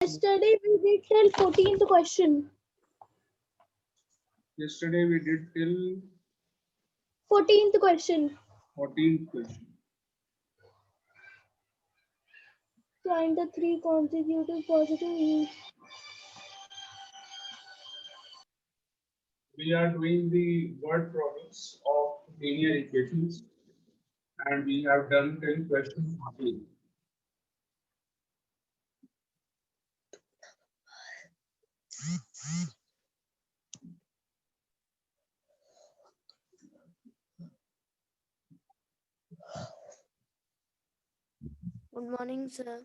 Yesterday we did till 14th question. Yesterday we did till 14th question. 14th question. Find the three consecutive positive. We are doing the word products of linear equations, and we have done till question 14. Good morning, sir.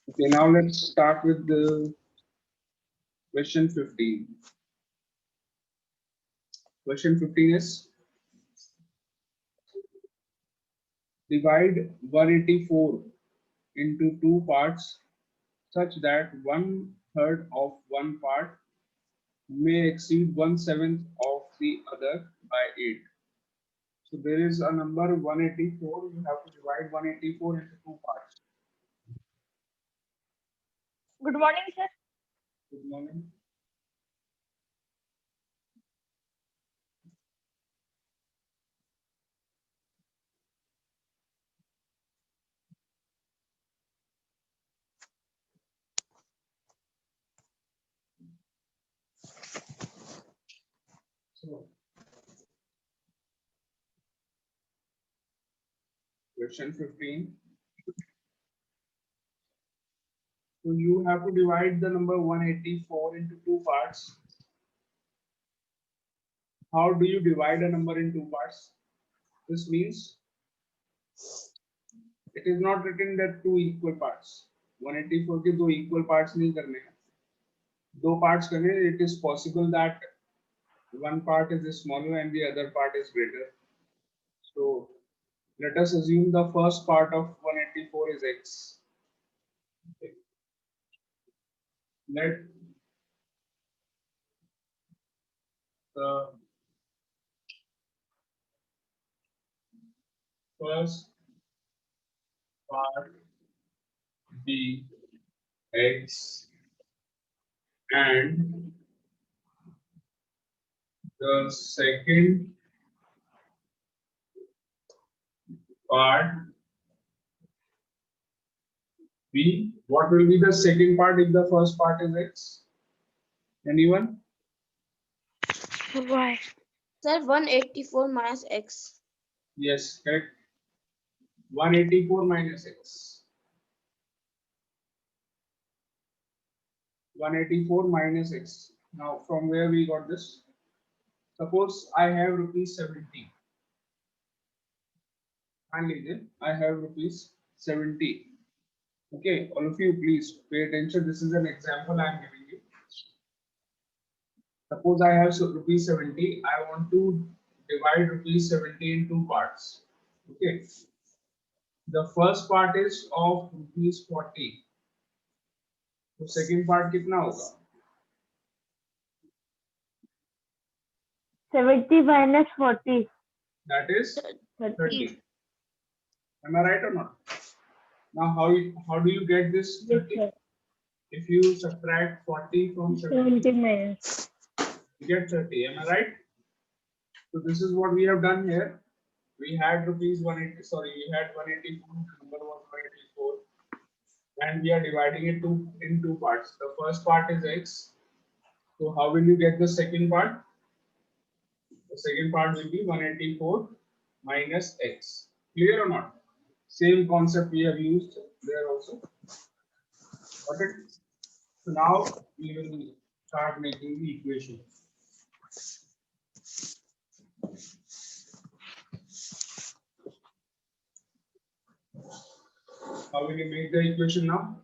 Okay, now let's start with the question 15. Question 15 is divide 184 into two parts such that 1/3 of one part may exceed 1/7 of the other by 8. So there is a number 184. You have to divide 184 into two parts. Good morning, sir. Good morning. So, question 15. So you have to divide the number 184 into two parts. How do you divide a number in two parts? This means it is not written that two equal parts. 184 के दो equal parts नहीं करने हैं. दो parts करने. It is possible that one part is smaller and the other part is greater. So let us assume the first part of 184 is x. Okay. Let the first part be x and the second part b. What will be the second part if the first part is x? Anyone? Why? Sir, 184 minus x. Yes, correct. 184 minus x. 184 minus x. Now, from where we got this? Suppose I have rupees 70. मान लीजिए, I have rupees 70. Okay, all of you, please pay attention. This is an example I am giving you. Suppose I have rupees 70. I want to divide rupees 70 in two parts. Okay. The first part is of rupees 40. तो second part कितना होगा? 70 minus 40. That is 30. Am I right or not? Now, how do you get this 30? Yes, sir. If you subtract 40 from 70, 70 minus. you get 30. Am I right? So this is what we have done here. We had rupees 180. Sorry, we had 184. The number was 184, and we are dividing it in two parts. The first part is x. So how will you get the second part? The second part will be 184 minus x. Clear or not? Same concept we have used there also. Got it? So now we will start making the equation. How will you make the equation now?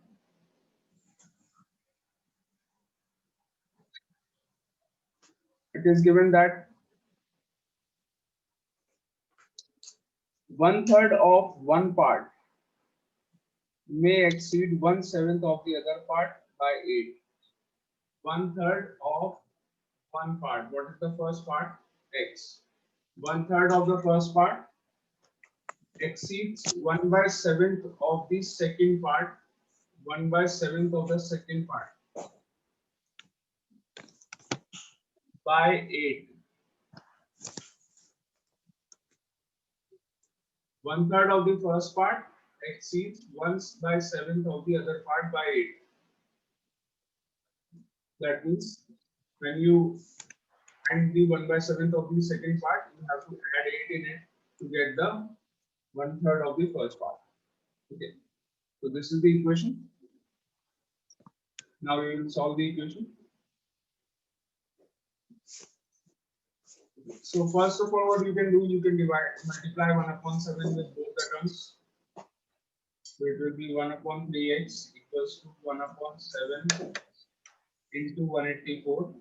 It is given that 1/3 of one part may exceed 1/7 of the other part by 8. 1/3 of one part. What is the first part? X. 1/3 of the first part exceeds 1/7 of the second part. 1/7 of the second part by 8. 1/3 of the first part exceeds 1/7 of the other part by 8. That means when you find the 1/7 of the second part, you have to add 8 in it to get the 1/3 of the first part. Okay. So this is the equation. Now we will solve the equation. So first of all, what you can do, you can multiply 1/7 with both the terms. So it will be 1/3x equals to 1/7 into 184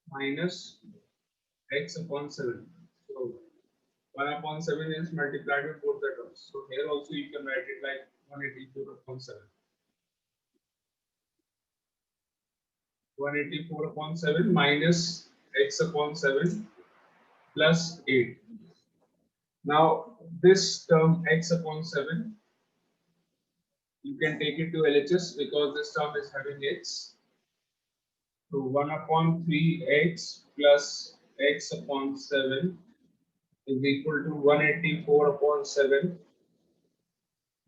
minus x upon 7. So 1/7 is multiplied with both the terms. So here also you can write it like 184/7. 184/7 minus x upon 7 plus 8. Now this term x upon 7, you can take it to LHS because this term is having x. So 1/3x plus x upon 7 is equal to 184/7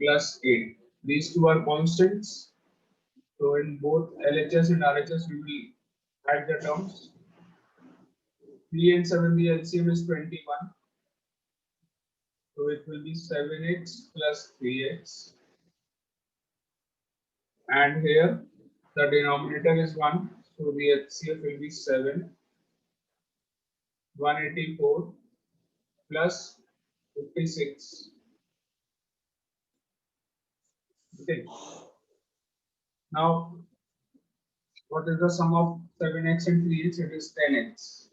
plus 8. These two are constants. So in both LHS and RHS, we will add the terms. 3 and 7, the LCM is 21. So it will be 7x plus 3x. And here the denominator is 1. So the HCF will be 7. 184 plus 56. Okay. Now, what is the sum of 7x and 3x? It is 10x.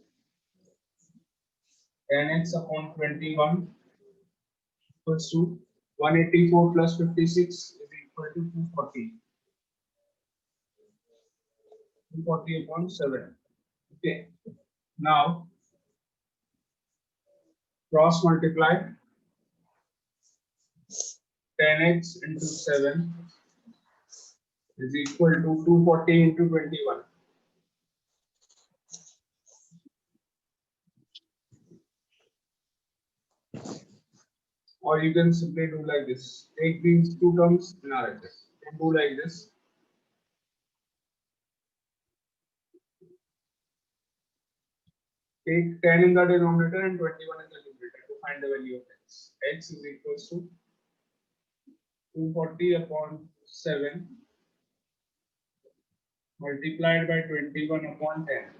10x upon 21 equals to 184 plus 56 is equal to 240. 240 upon 7. Okay. Now, cross multiply 10x into 7 is equal to 240 into 21. Or you can simply do like this. Take these two terms in RHS. You can do like this. Take 10 in the denominator and 21 in the numerator to find the value of x. X is equals to 240 upon 7 multiplied by 21 upon 10.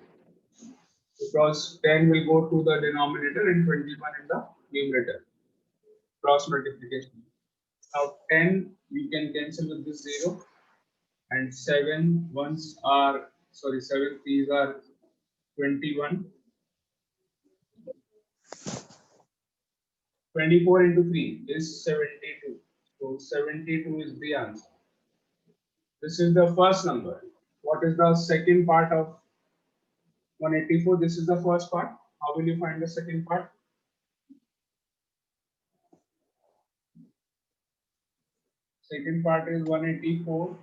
Because 10 will go to the denominator and 21 in the numerator. Cross multiplication. Now 10 you can cancel with this 0 and 7 ones are 7 threes are 21. 24 into 3 is 72. So 72 is the answer. This is the first number. What is the second part of 184? This is the first part. How will you find the second part? Second part is 184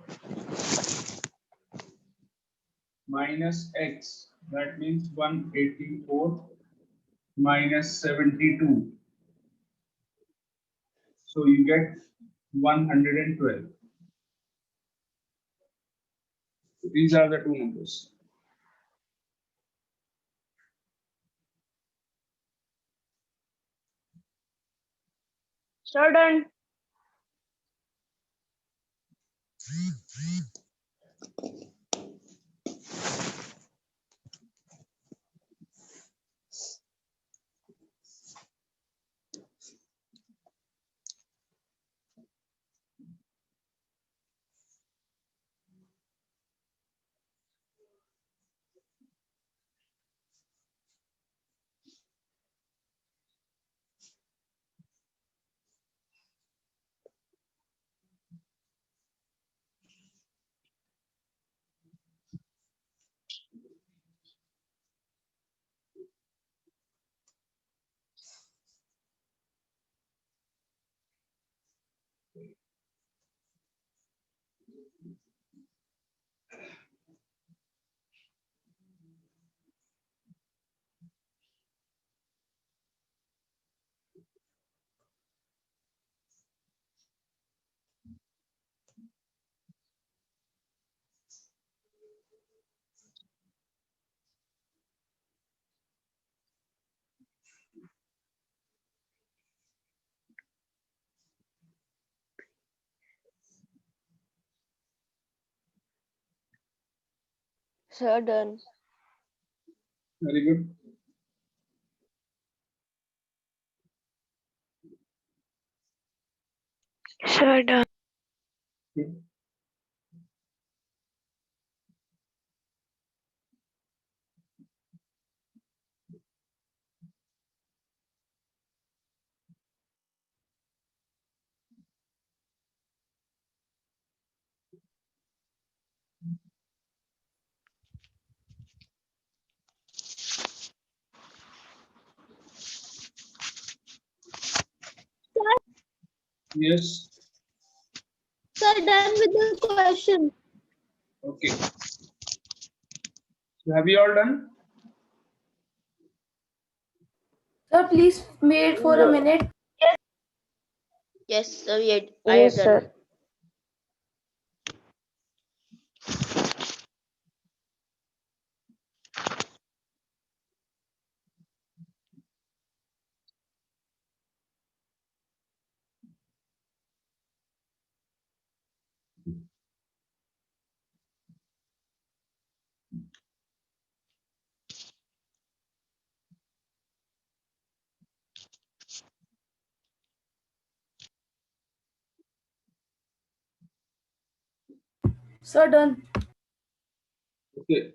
minus x. That means 184 minus 72. So you get 112. These are the two numbers. Sir, done. Sir, done. Very good. Sir, done. Good. Yes. Sir, done with the question. Okay. So have you all done? Sir, please wait for a minute. Yes, sir, I Yes, have done. sir. Sir, done. Okay.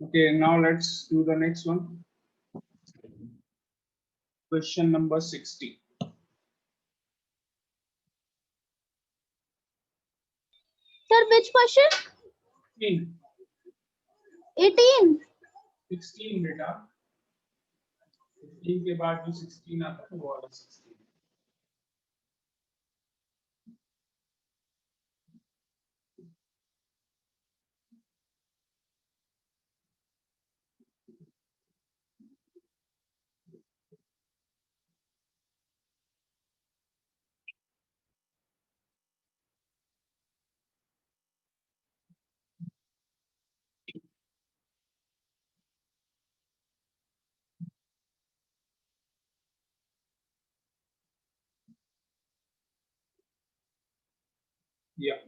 Okay, now let's do the next one. Question number 60. Sir, which question? 16. 18. 16 बेटा 15 के बाद जो 16 आता है वो वाला 16. Yeah.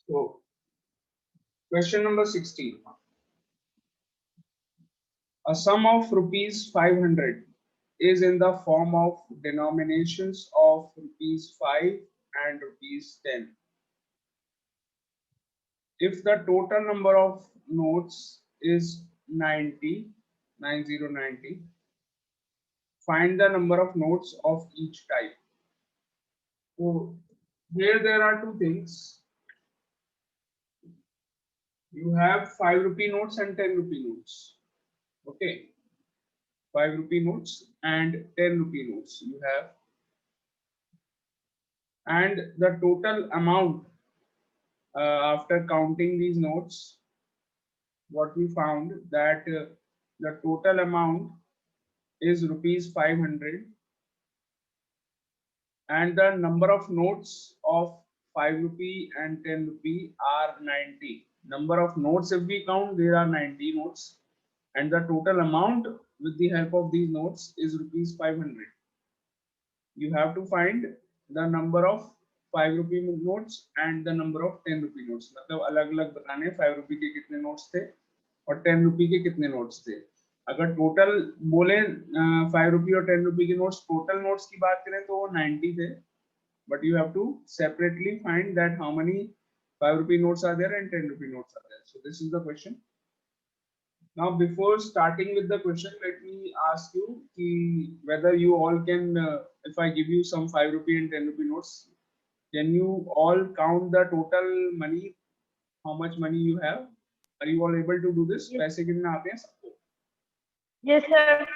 So question number 16. A sum of rupees 500 is in the form of denominations of rupees 5 and rupees 10. If the total number of notes is 90, find the number of notes of each type. So here there are two things. You have 5 rupee notes and 10 rupee notes. Okay. 5 rupee notes and 10 rupee notes you have. And the total amount after counting these notes, what we found that the total amount is rupees 500 and the number of notes of 5 rupee and 10 rupee are 90. Number of notes, if we count, there are 90 notes and the total amount with the help of these notes is rupees 500. You have to find the number of 5 rupee notes and the number of 10 rupee notes. मतलब अलग अलग बताने 5 rupee के कितने notes थे और 10 rupee के कितने notes थे. अगर टोटल बोले 5 rupee और 10 rupee के notes टोटल notes की बात करें तो वो 90 थे. But you have to separately find that how many 5 rupee notes are there and 10 rupee notes are there. So this is the question. Now, before starting with the question, let me ask you whether you all can, if I give you some 5 rupee and 10 rupee notes, can you all count the total money, how much money you have? Are you all able to do this? पैसे कितना आते हैं सबको? Yes, sir.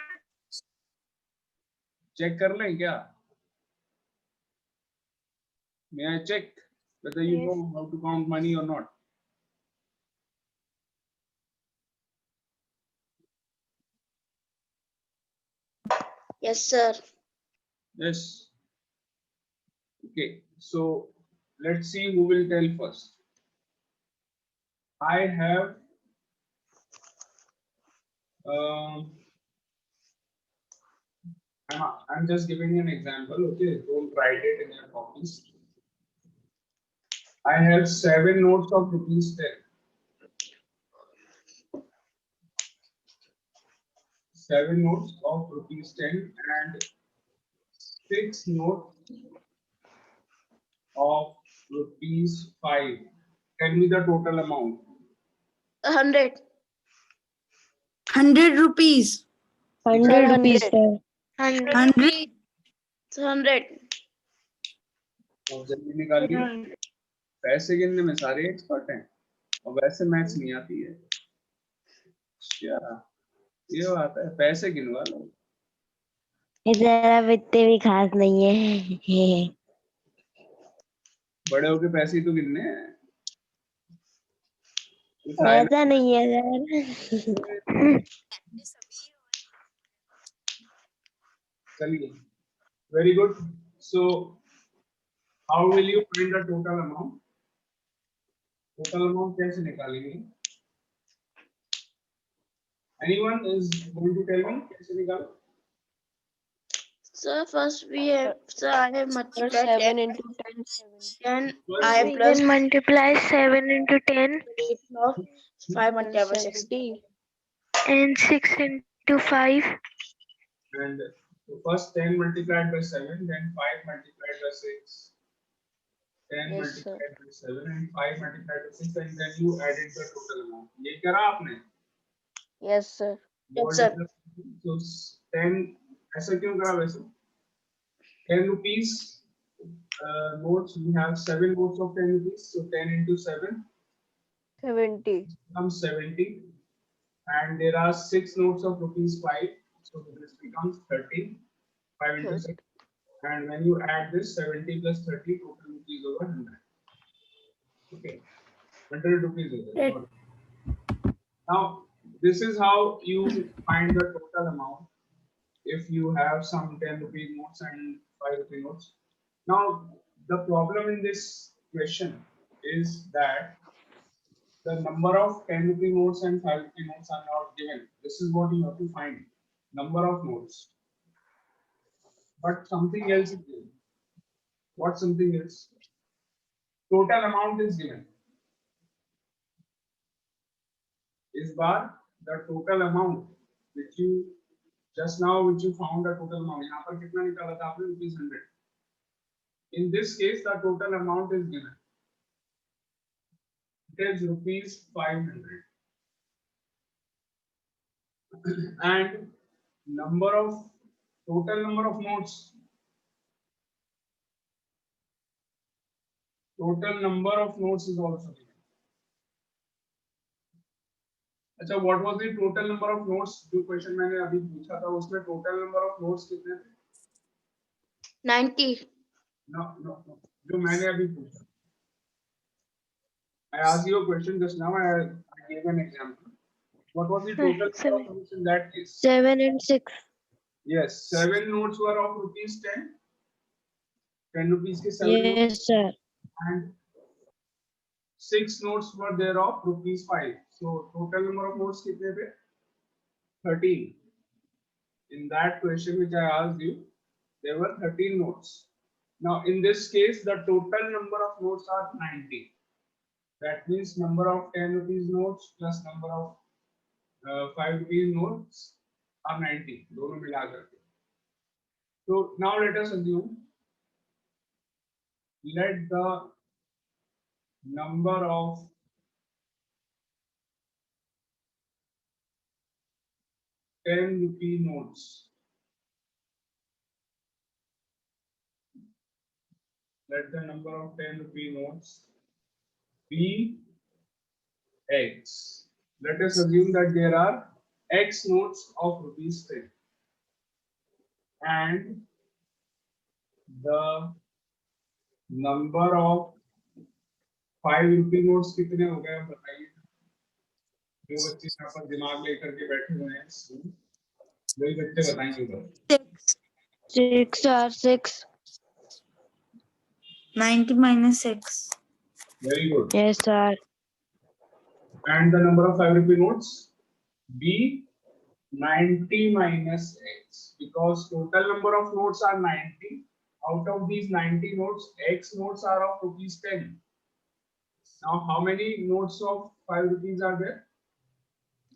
Check कर लें क्या? May I check whether you know how to count money or not? Yes, sir. Yes. Okay, so let's see who will tell first. I have I'm just giving an example, okay? Don't write it in your copies. I have 7 notes of rupees 10. 7 notes of rupees 10 and 6 notes of rupees 5. Tell me the total amount. 100. 100 rupees. 100 rupees, sir. 100. 100. और जल्दी निकालिए. पैसे गिनने में सारे expert हैं और वैसे मैथ्स नहीं आती है. क्या ये बात है, पैसे गिनवा लो. इधर इतने भी खास नहीं है. बड़े होके पैसे ही तो गिनने हैं. कुछ आए ना. ऐसा नहीं है सर. चलिए. Very good. So, how will you find the total amount? Total amount कैसे निकालेंगे? Anyone is going to tell me कैसे निकालो? So first we have, so I have multiplied 7 10 into 10. and First I have plus multiply 7 into 10 of 5 multiplied by 60 and 6 into 5. and so first 10 multiplied by 7, then 5 multiplied by 6, 10 Yes, sir. multiplied by 7 and 5 multiplied by 6, and then you added the total amount. ये करा आपने? Yes, sir. Yes, sir. So 10 ऐसा क्यों करा वैसे? 10 rupees notes, we have 7 notes of 10 rupees, so 10 into 7 70. becomes 70, and there are 6 notes of rupees 5, so this becomes 30. 5 into 6, and when you add this 70 plus 30, total rupees over 100. Okay, 100 rupees over. Right. Now this is how you find the total amount if you have some 10 rupee notes and 5 rupee notes. Now the problem in this question is that the number of 10 rupee notes and 5 rupee notes are not given. This is what you have to find, number of notes. But something else is given. What something else? Total amount is given. Is bar the total amount which you just now which you found the total amount. यहाँ पर कितना निकाला था आपने? Rupees 100. In this case, the total amount is given. It is rupees 500. And total number of notes. Total number of notes is also given. अच्छा, what was the total number of notes? जो question मैंने अभी पूछा था उसमें total number of notes कितने थे? 90. No. जो मैंने अभी पूछा. I asked you a question just now. I gave an example. What was the total number of notes in that case? 7 and 6. Yes, 7 notes were of rupees 10. 10 rupees ke 7 notes, Yes, sir. and 6 notes were there of rupees 5. So total number of notes kitne the? 13. In that question which I asked you, there were 13 notes. Now in this case, the total number of notes are 90. That means number of 10 rupees notes plus number of 5 rupees notes are 90. दोनों मिला करके. So now let us assume, let the number of ₹10 notes. Let the number of ₹10 notes be X. Let us assume that there are X notes of ₹10 and the number of ₹5 notes कितने हो गए बताइए। जो बच्चे यहाँ पर दिमाग लेकर के बैठे हुए हैं वही बच्चे बताएंगे बस। 6 or 6. 90 minus 6. Very good. Yes, sir. And the number of ₹5 notes be 90 minus X, because total number of notes are 90. Out of these 90 notes, X notes are of ₹10. Now, how many notes of ₹5 are there?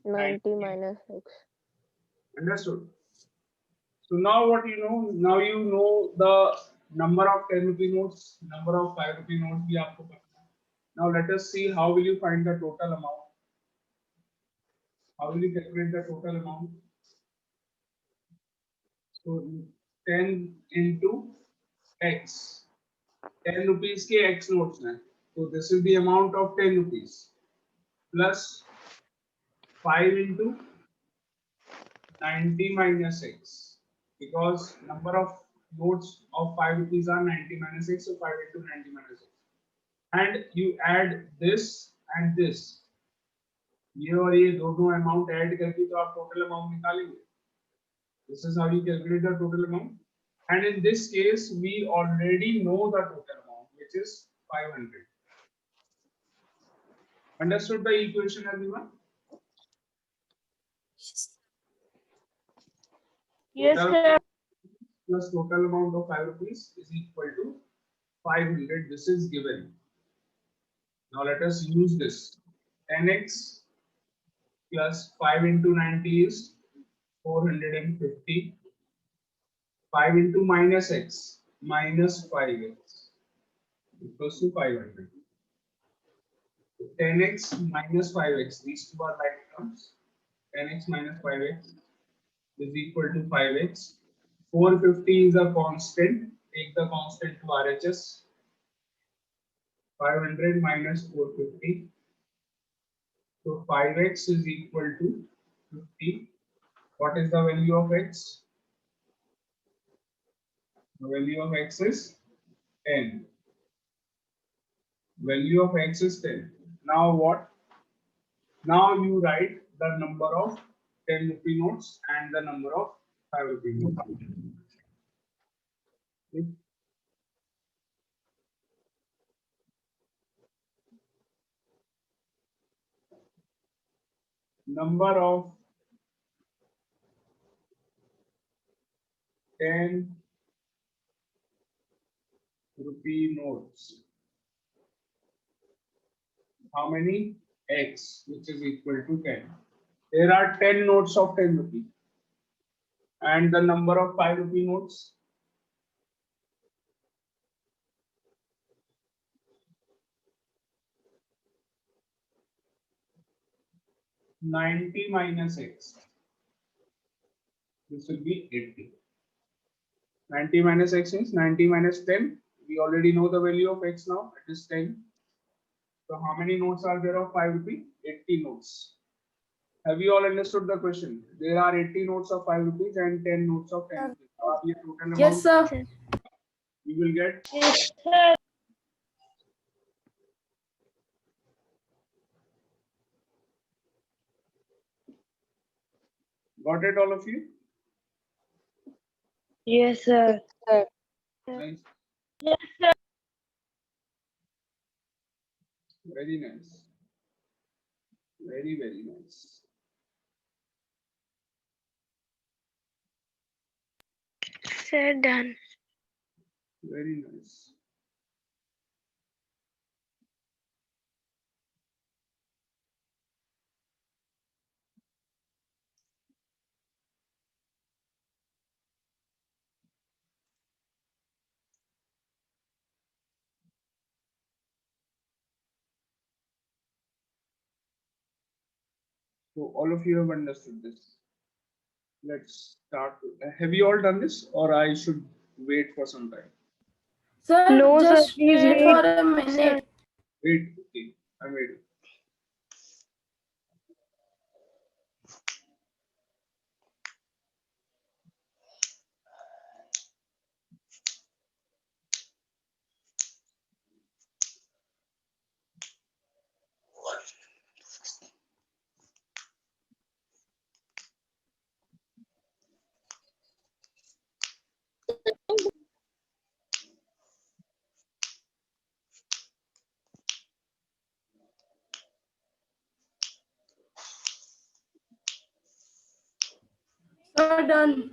90 minus 6. Understood. So now what you know? Now you know the number of ₹10 notes, number of ₹5 notes भी आपको पता है. Now let us see how will you find the total amount. How will you calculate the total amount? So 10 into X. ₹10 के X notes हैं. So this is the amount of ₹10 plus 5 into 90 minus X, because number of notes of ₹5 are 90 minus X, so 5 into 90 minus X. And you add this and this. ये और ये दोनों amount add करके तो आप total amount निकालेंगे. This is how you calculate the total amount. And in this case, we already know the total amount, which is 500. Understood the equation, everyone? Yes, Total sir. plus total amount of ₹5 is equal to 500. This is given. Now let us use this. 10x plus 5 into 90 is 450. 5 into minus x minus 5x equals to 500. 10x minus 5x, these two are like terms. 10x minus 5x is equal to 5x. 450 is a constant. Take the constant to RHS. 500 minus 450. So 5x is equal to 50. What is the value of x? The value of x is 10. Value of x is 10. Now what? Now you write the number of ₹10 notes and the number of ₹5 notes. Okay. Number of 10 rupee notes. How many? X, which is equal to 10. There are 10 notes of 10 rupee. And the number of ₹5 notes. 90 minus x. This will be 80. 90 minus x is 90 minus 10. We already know the value of x now. It is 10. So how many notes are there of ₹5? 80 notes. Have you all understood the question? There are 80 notes of ₹5 and 10 notes of 10 rupees. Now, the total amount Yes, sir. you will get. Yes, sir. Got it, all of you? Yes, sir. Nice. Yes, sir. Very nice. Very, very nice. Sir, done. Very nice. So all of you have understood this. Let's start. Have you all done this, or I should wait for some time? Sir, No, sir, just please wait wait. for a minute. Wait. Okay, I'm waiting. Sir, done.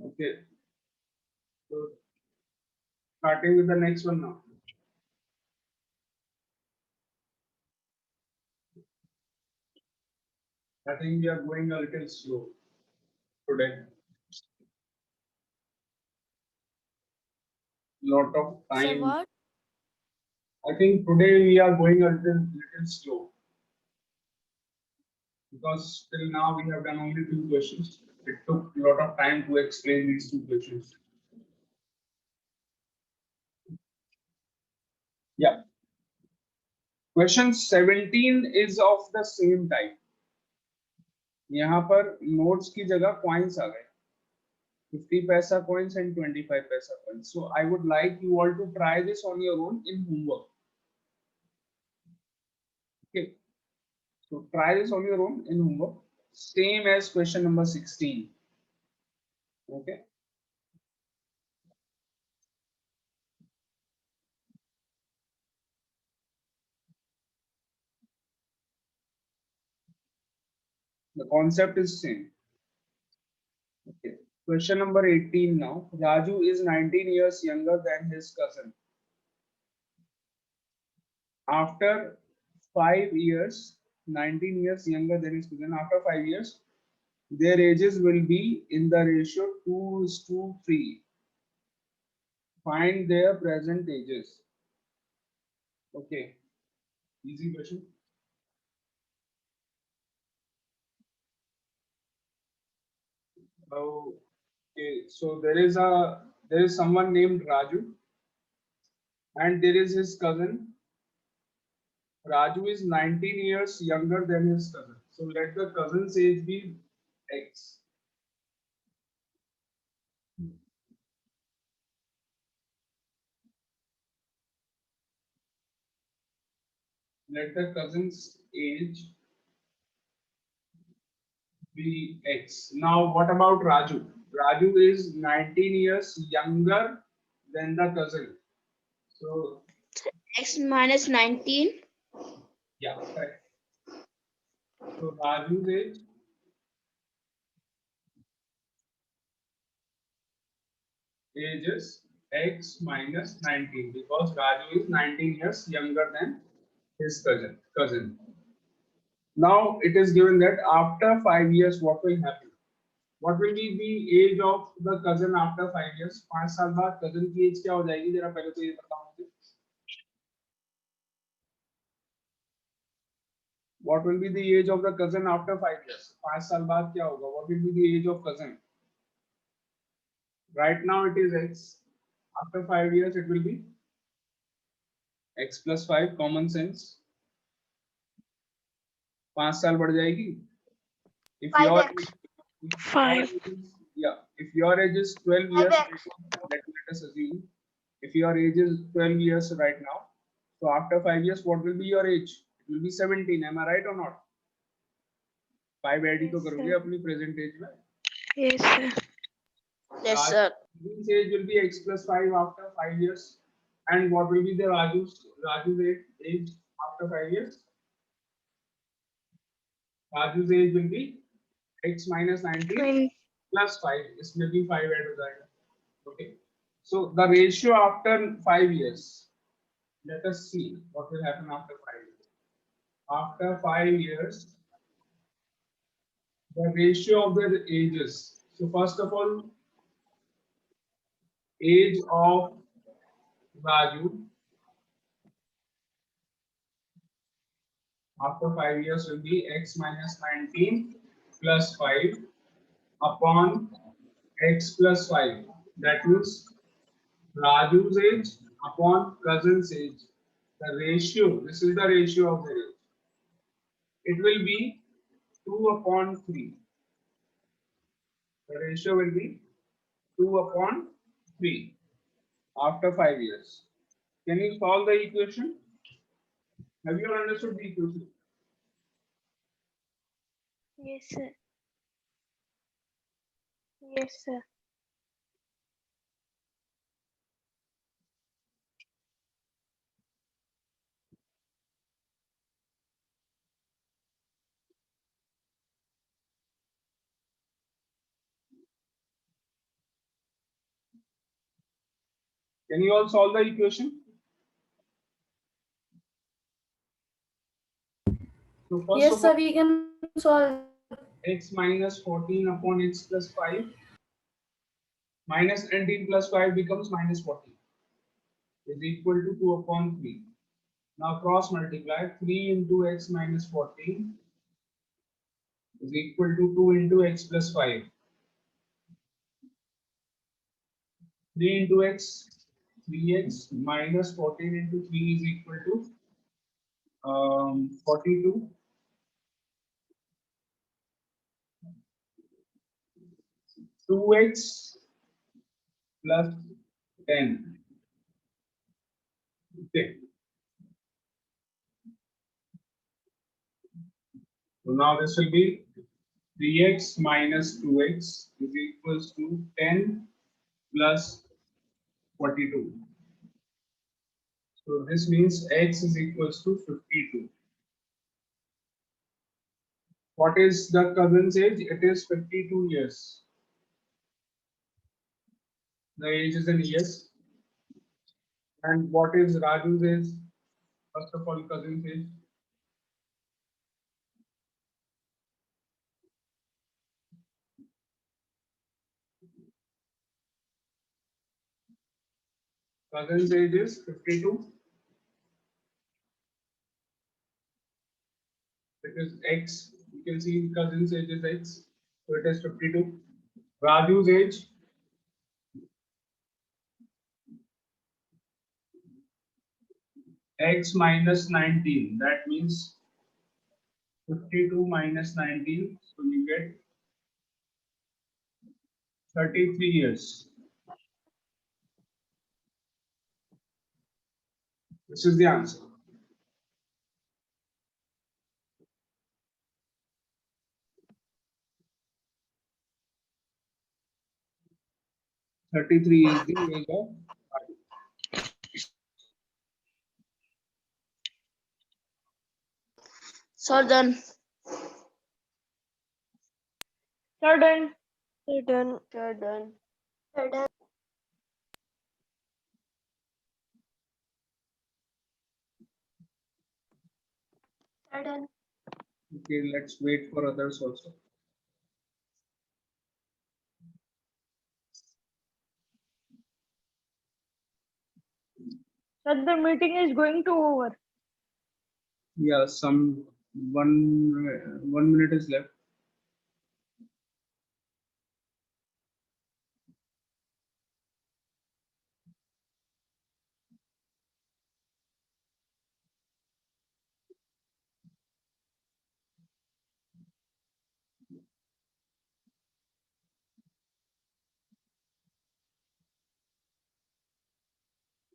Okay. So starting with the next one now. I think we are going a little slow today. Lot of time. I think today we are going a little slow because till now we have done only 2 questions. It took a lot of time to explain these 2 questions. Yeah. Question 17 is of the same type. यहाँ पर notes की जगह coins आ गए. 50 paisa coins and 25 paisa coins. So I would like you all to try this on your own in homework. Okay. So try this on your own in homework. Same as question number 16. Okay. The concept is same. Okay. Question number 18 now. Raju is 19 years younger than his cousin. After 5 years, 19 years younger than his cousin. After 5 years, their ages will be in the ratio 2:3. Find their present ages. Okay. Easy question. Okay, so there is someone named Raju, and there is his cousin. Raju is 19 years younger than his cousin. So let the cousin's age be X. Let the cousin's age be X. Now, what about Raju? Raju is 19 years younger than the cousin. So, X minus 19. yeah, correct. So, Raju's age is X minus 19 because Raju is 19 years younger than his cousin. Now, it is given that after 5 years, what will happen? What will be the age of the cousin after 5 years? 5 साल बाद cousin की age क्या हो जाएगी? जरा पहले तो ये बताओ मुझे. What will be the age of the cousin after 5 years? 5 साल बाद क्या होगा? What will be the age of cousin? Right now it is X. After 5 years it will be X plus 5. Common sense. 5 साल बढ़ जाएगी. If your 5. yeah, if your age is 12 years, let us assume if your age is 12 years right now, So after 5 years, what will be your age? It will be 17. Am I right or not? 5 add तो करोगे अपनी present age में. Yes, sir. Yes, sir. This age will be x plus 5 after 5 years. And what will be the Raju's age after 5 years? Raju's age will be x minus 19 Nine. plus 5. इसमें भी 5 add हो जाएगा. Okay. So the ratio after 5 years. Let us see what will happen after 5 years. After 5 years, the ratio of the ages. So first of all, age of Raju after 5 years will be x minus 19 plus 5 upon x plus 5. That means Raju's age upon cousin's age. The ratio, this is the ratio of the age. It will be 2 upon 3. The ratio will be 2 upon 3 after 5 years. Can you solve the equation? Have you understood the equation? Yes, sir. Yes, sir. Can you all solve the equation? So first Yes, of sir, all, we can solve. x minus 14 upon x plus 5 minus 19 plus 5 becomes minus 14 is equal to 2 upon 3. Now cross multiply 3 into x minus 14 is equal to 2 into x plus 5. 3 into x, 3x minus 14 into 3 is equal to 42. 2x plus 10. Okay. So now this will be 3x minus 2x is equals to 10 plus 42. So this means x is equals to 52. What is the cousin's age? It is 52 years. The age is in years. And what is Raju's age? First of all, cousin's age. Cousin's age is 52. Because x, you can see cousin's age is x. So it is 52. Raju's age x minus 19. That means 52 minus 19. So you get 33 years. This is the answer. Thirty-three is the age of Raju. So done. Sir, done. Sir, done. Sir, done. Okay, let's wait for others also. Sir, the meeting is going to over. Yeah, some one minute is left.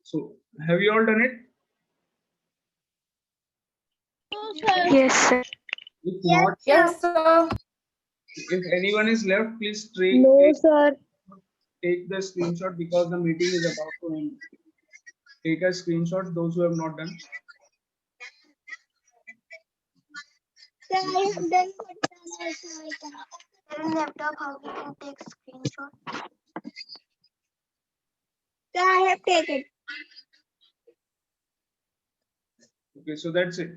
So have you all done it? Yes, sir. If not, Yes, sir. if anyone is left, please take sir. take the screenshot because the meeting is about to end. Take a screenshot, those who have not done. Sir, I have done Laptop, how we can take screenshot? Sir, I have taken. Okay, so that's it.